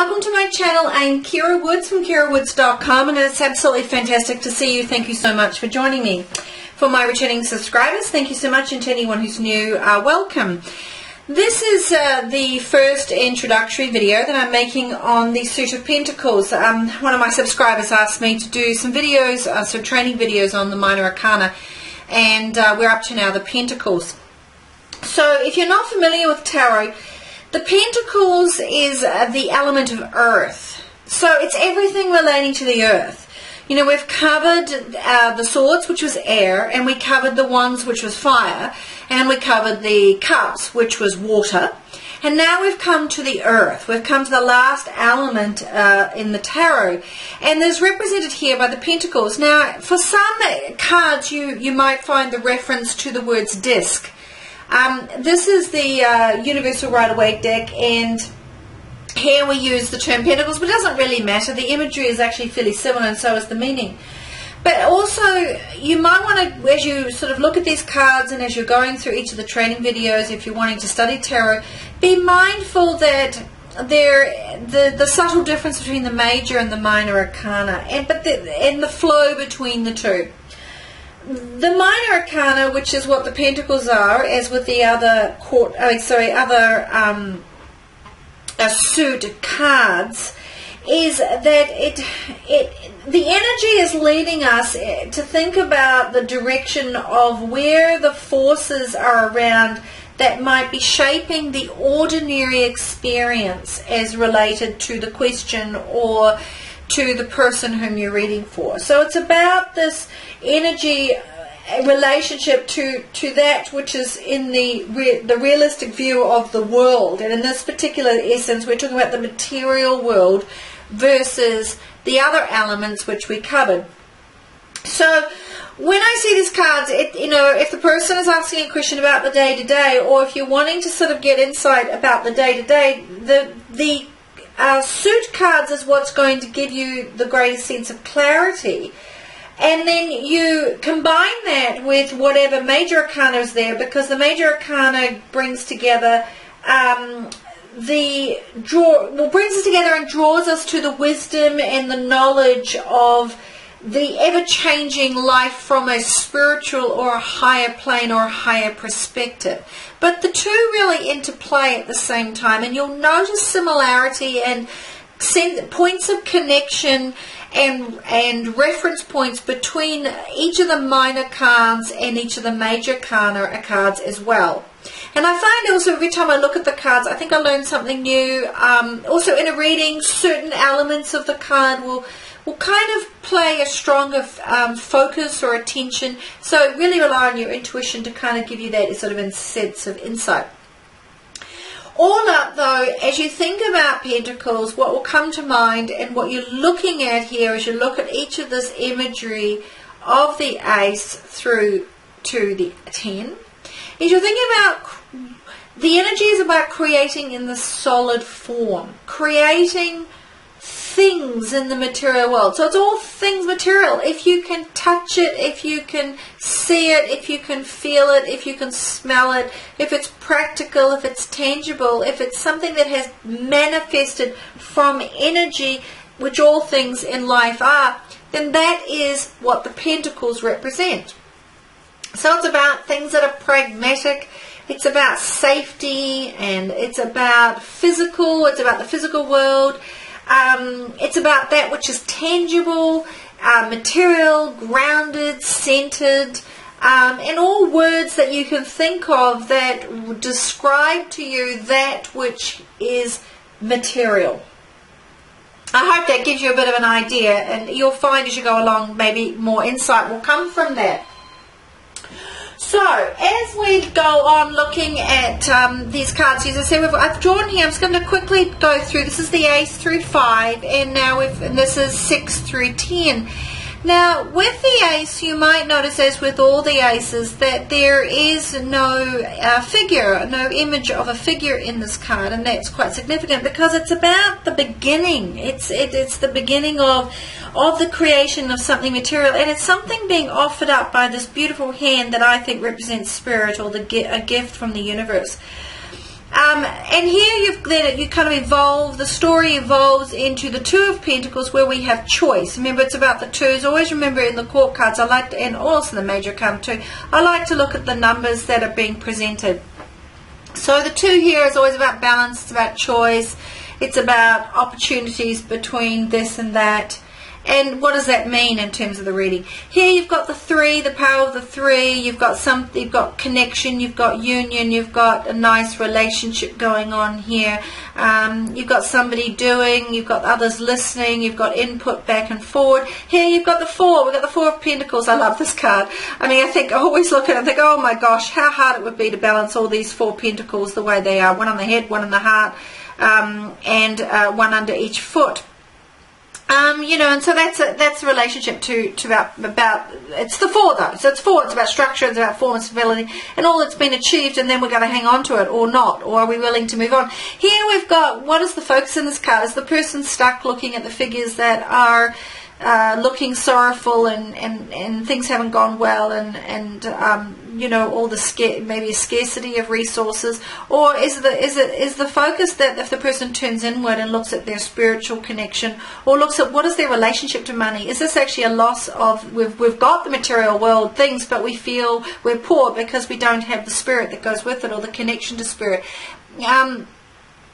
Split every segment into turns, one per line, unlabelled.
Welcome to my channel. I'm Kira Woods from KiraWoods.com, and it's absolutely fantastic to see you. Thank you so much for joining me. For my returning subscribers, thank you so much, and to anyone who's new, welcome. This is the first introductory video that I'm making on the Suit of Pentacles. One of my subscribers asked me to do some videos, some training videos on the Minor Arcana, and we're up to now the Pentacles. So if you're not familiar with Tarot, the Pentacles is the element of earth. So it's everything relating to the earth. You know, we've covered the swords, which was air, and we covered the wands, which was fire, and we covered the cups, which was water. And now we've come to the earth. We've come to the last element in the tarot, and there's represented here by the Pentacles. Now, for some cards, you might find the reference to the words disc. This is the Universal Rider-Waite deck, and here we use the term Pentacles, but it doesn't really matter. The imagery is actually fairly similar, and so is the meaning. But also, you might want to, as you sort of look at these cards and as you're going through each of the training videos, if you're wanting to study tarot, be mindful that the subtle difference between the major and the minor arcana, and the flow between the two. The Minor Arcana, which is what the Pentacles are, as with the other suit cards, is that the energy is leading us to think about the direction of where the forces are around that might be shaping the ordinary experience as related to the question or to the person whom you're reading for. So it's about this energy relationship to that which is in the realistic view of the world. And in this particular essence, we're talking about the material world versus the other elements which we covered. So when I see these cards, if the person is asking a question about the day-to-day, or if you're wanting to sort of get insight about the day-to-day, the suit cards is what's going to give you the greatest sense of clarity. And then you combine that with whatever major arcana is there, because the major arcana brings together brings us together and draws us to the wisdom and the knowledge of the ever-changing life from a spiritual or a higher plane or a higher perspective. But the two really interplay at the same time, and you'll notice similarity and points of connection and reference points between each of the minor cards and each of the major arcana cards as well. And I find also every time I look at the cards, I think I learn something new. Also in a reading, certain elements of the card will kind of play a stronger focus or attention. So really rely on your intuition to kind of give you that sort of sense of insight. All up though, as you think about Pentacles, what will come to mind and what you're looking at here as you look at each of this imagery of the Ace through to the 10, is you're thinking about the energy is about creating in the solid form, creating things in the material world. So it's all things material. If you can touch it, if you can see it, if you can feel it, if you can smell it, if it's practical, if it's tangible, if it's something that has manifested from energy, which all things in life are, then that is what the Pentacles represent. So it's about things that are pragmatic. It's about safety, and it's about physical. It's about the physical world. It's about that which is tangible, material, grounded, centered, and all words that you can think of that describe to you that which is material. I hope that gives you a bit of an idea, and you'll find as you go along maybe more insight will come from that. So, as we go on looking at these cards, as I said, I've drawn here, I'm just going to quickly go through. This is the Ace through 5, and now this is 6 through 10. Now, with the Ace, you might notice, as with all the Aces, that there is no figure, no image of a figure in this card, and that's quite significant because it's about the beginning. It's the beginning of the creation of something material, and it's something being offered up by this beautiful hand that I think represents spirit, or a gift from the universe. And here you kind of evolve, the story evolves into the Two of Pentacles, where we have choice. Remember, it's about the twos. Always remember in the court cards, and also the major arcana too, I like to look at the numbers that are being presented. So the two here is always about balance, it's about choice, it's about opportunities between this and that. And what does that mean in terms of the reading? Here you've got the three, the power of the three. You've got connection, you've got union, you've got a nice relationship going on here. You've got somebody doing, you've got others listening, you've got input back and forward. Here you've got the four. We've got the Four of Pentacles. I love this card. I mean, I always look at it and think, oh my gosh, how hard it would be to balance all these four pentacles the way they are. One on the head, one in the heart, and one under each foot. And so that's a relationship to about it's the four though. So it's four. It's about structure. It's about form and stability, and all that's been achieved. And then we're going to hang on to it or not, or are we willing to move on? Here we've got, what is the focus in this card? Is the person stuck looking at the figures that are looking sorrowful and things haven't gone well, and all the maybe a scarcity of resources, or is the focus that if the person turns inward and looks at their spiritual connection, or looks at what is their relationship to money? Is this actually a loss of we've got the material world things, but we feel we're poor because we don't have the spirit that goes with it, or the connection to spirit?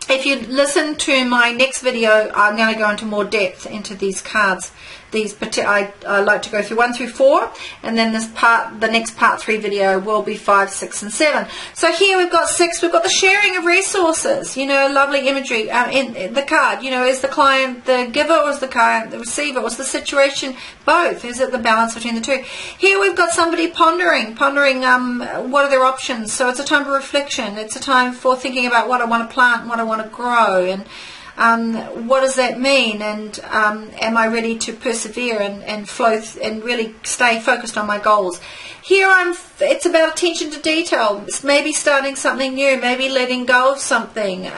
If you listen to my next video, I'm going to go into more depth into these cards. I like to go through 1 through 4, and then the next part 3 video will be 5, 6, and 7. So here we've got 6. We've got the sharing of resources. Lovely imagery in the card. Is the client the giver, or is the client the receiver? What's the situation? Both. Is it the balance between the two? Here we've got somebody pondering. What are their options? So it's a time for reflection. It's a time for thinking about what I want to plant, and what I want to grow, and what does that mean, and am I ready to persevere and flow and really stay focused on my goals? Here it's about attention to detail. It's maybe starting something new, maybe letting go of something.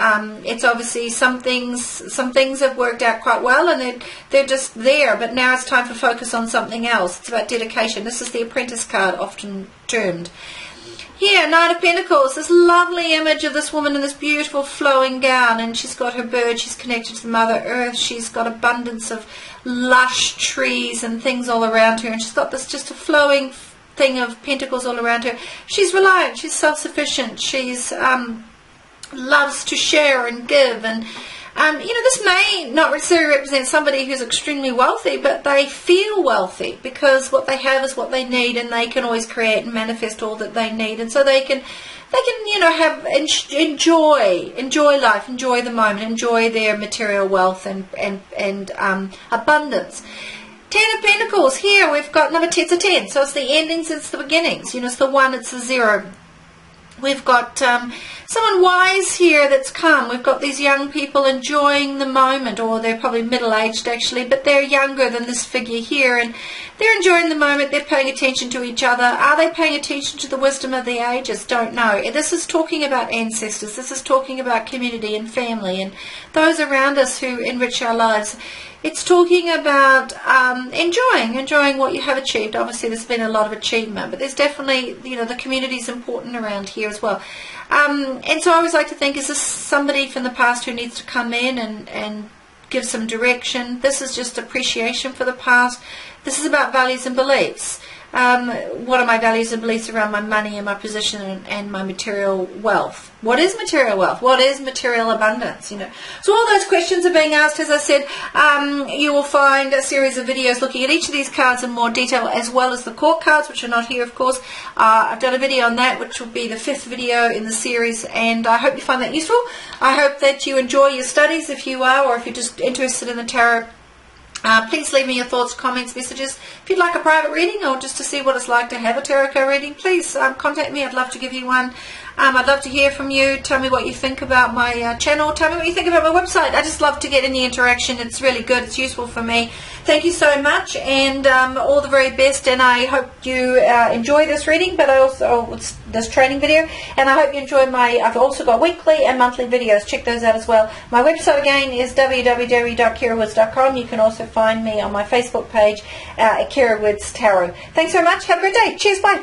It's obviously some things have worked out quite well, and they're just there, but now it's time for focus on something else. It's about dedication. This is the Apprentice card, often termed. Here, Knight of Pentacles, this lovely image of this woman in this beautiful flowing gown, and she's got her bird, she's connected to the Mother Earth, she's got abundance of lush trees and things all around her, and she's got this just a flowing thing of pentacles all around her. She's reliant, she's self-sufficient, she's loves to share and give, and this may not necessarily represent somebody who's extremely wealthy, but they feel wealthy because what they have is what they need, and they can always create and manifest all that they need, and so they can enjoy life, enjoy the moment, enjoy their material wealth and abundance. 10 of Pentacles. Here we've got number 10. It's a 10, so it's the endings, it's the beginnings. It's the 1, it's the 0. We've got someone wise here that's come. We've got these young people enjoying the moment, or they're probably middle-aged actually, but they're younger than this figure here, and they're enjoying the moment. They're paying attention to each other. Are they paying attention to the wisdom of the ages? Don't know. This is talking about ancestors. This is talking about community and family and those around us who enrich our lives. It's talking about enjoying what you have achieved. Obviously, there's been a lot of achievement, but there's definitely, the community is important around here as well. And so I always like to think, is this somebody from the past who needs to come in and give some direction? This is just appreciation for the past. This is about values and beliefs. What are my values and beliefs around my money and my position and my material wealth? What is material wealth? What is material abundance? So all those questions are being asked. As I said, you will find a series of videos looking at each of these cards in more detail, as well as the court cards, which are not here, of course. I've done a video on that, which will be the 5th video in the series, and I hope you find that useful. I hope that you enjoy your studies, if you are, or if you're just interested in the tarot. Please leave me your thoughts, comments, messages. If you'd like a private reading, or just to see what it's like to have a tarot card reading, please contact me. I'd love to give you one. I'd love to hear from you. Tell me what you think about my channel. Tell me what you think about my website. I just love to get any interaction. It's really good. It's useful for me. Thank you so much, and all the very best. And I hope you enjoy this reading, but this training video. And I hope you enjoy I've also got weekly and monthly videos. Check those out as well. My website again is www.kirawoods.com. You can also find me on my Facebook page at Kira Woods Tarot. Thanks very much. Have a great day. Cheers. Bye.